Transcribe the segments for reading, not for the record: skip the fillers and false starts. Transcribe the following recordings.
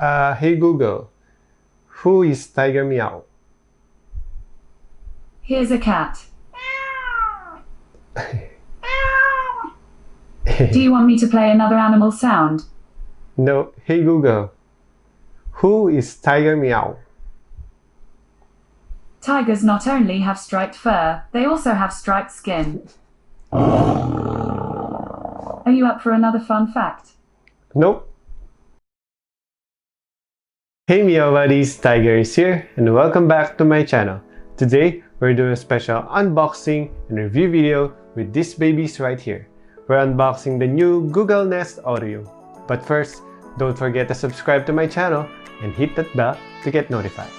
Hey Google, who is Tiger Meow? Here's a cat. Do you want me to play another animal sound? No, hey Google, who is Tiger Meow? Tigers not only have striped fur, they also have striped skin. Are you up for another fun fact? Nope. Hey Miyaw Buddies, Tiger is here and welcome back to my channel. Today, we're doing a special unboxing and review video with these babies right here. We're unboxing the new Google Nest Audio. But first, don't forget to subscribe to my channel and hit that bell to get notified.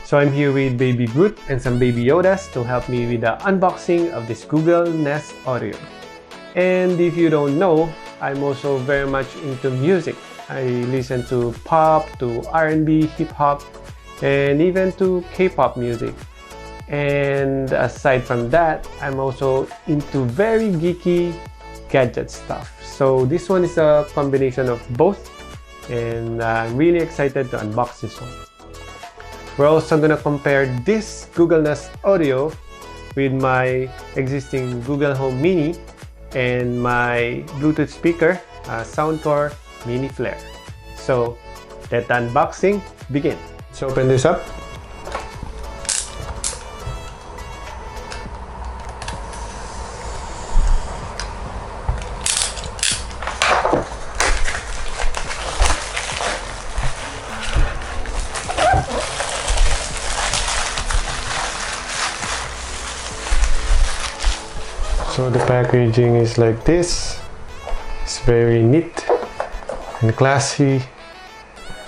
So I'm here with baby Groot and some baby Yodas to help me with the unboxing of this Google Nest Audio. And if you don't know, I'm also very much into music. I listen to pop, to R&B, hip-hop, and even to K-pop music. And aside from that, I'm also into very geeky gadget stuff. So this one is a combination of both, and I'm really excited to unbox this one. We're also going to compare this Google Nest Audio with my existing Google Home Mini and my Bluetooth speaker, Soundcore Mini Flare. So let the unboxing begin. Let's open this up. So the packaging is like this. It's very neat and classy.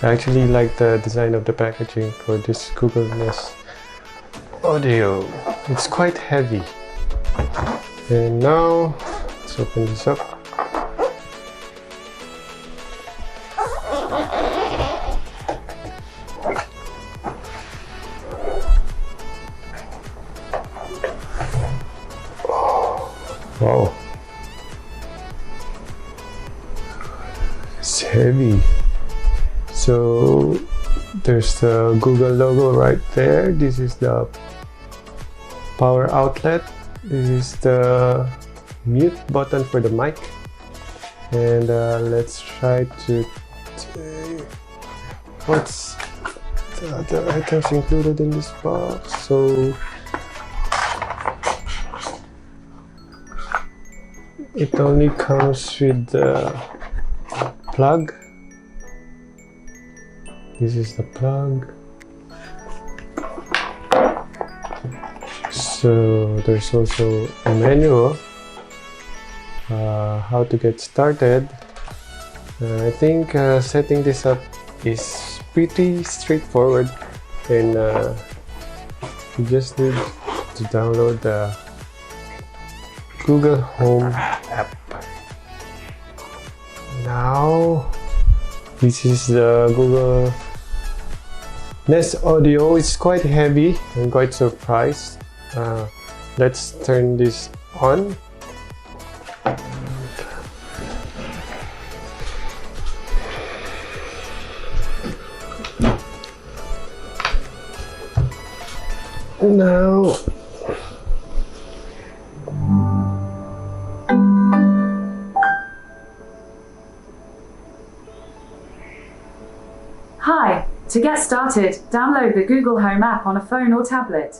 I actually like the design of the packaging for this Google Nest Audio. It's quite heavy. And now, let's open this up. Wow, it's heavy. So there's the Google logo right there. This is the power outlet. This is the mute button for the mic. And let's try to what's the other items included in this box. So it only comes with the plug. This is the plug. So there's also a manual how to get started. I think setting this up is pretty straightforward, and you just need to download the Google Home app. Now, this is the Google Nest Audio. It's quite heavy. I'm quite surprised. Let's turn this on. Now, Hi! To get started, download the Google Home app on a phone or tablet.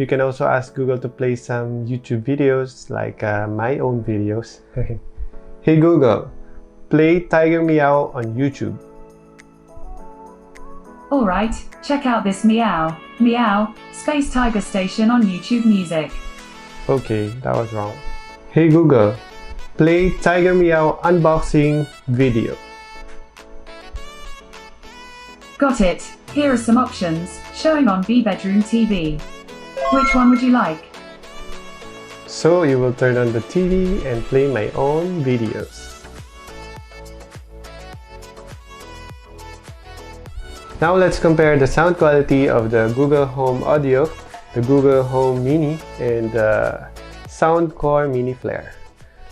you can also ask Google to play some YouTube videos like my own videos. Hey Google, play Tiger Meow on YouTube. Alright, check out this Miyaw Space Tiger station on YouTube Music. Okay, that was wrong. Hey Google, play Tiger Meow unboxing video. Got it. Here are some options, showing on B-Bedroom TV. Which one would you like? So you will turn on the TV and play my own videos. Now let's compare the sound quality of the Google Home Audio, the Google Home Mini, and the Soundcore Mini Flare.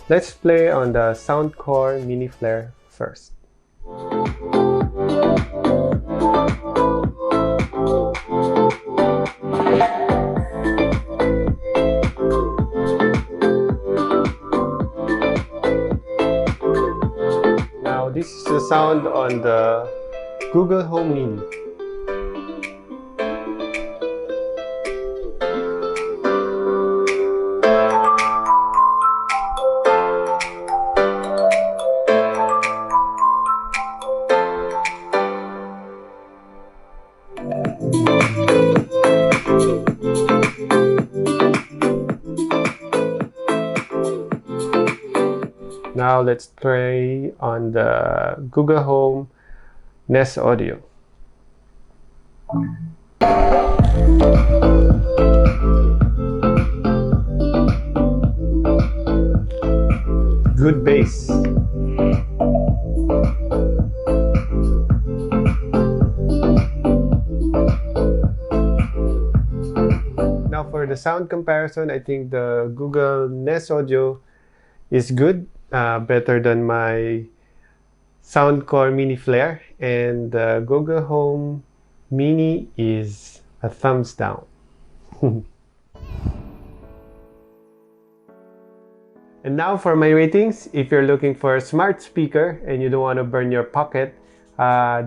Let's play on the Soundcore Mini Flare first. Now this is the sound on the Google Home Mini. Now let's try on the Google Home Nest Audio. Good bass. Now for the sound comparison, I think the Google Nest Audio is good. Better than my Soundcore Mini Flare, and the Google Home Mini is a thumbs down. And now for my ratings. If you're looking for a smart speaker and you don't want to burn your pocket,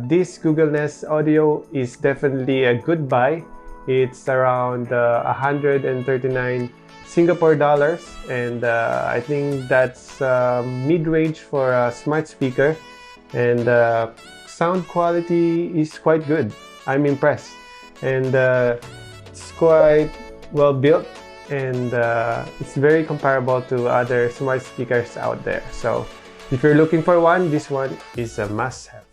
this Google Nest Audio is definitely a good buy. It's around 139 Singapore dollars, and I think that's mid-range for a smart speaker, and sound quality is quite good. I'm impressed, and it's quite well built, and it's very comparable to other smart speakers out there. So if you're looking for one, this one is a must-have.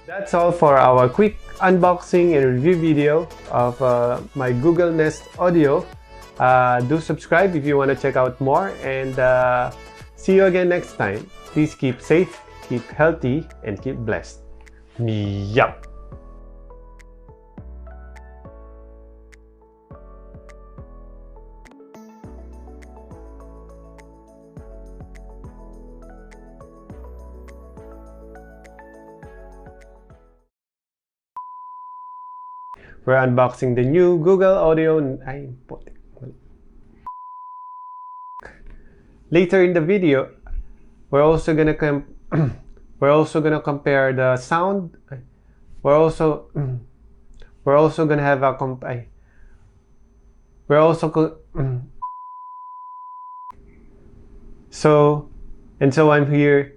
That's all for our quick unboxing and review video of my Google Nest Audio. Do subscribe if you want to check out more, and see you again next time. Please keep safe, keep healthy, and keep blessed. Miyaw! We're unboxing the new Google Audio. Later in the video, we're also gonna compare the sound. We're also gonna have a so I'm here.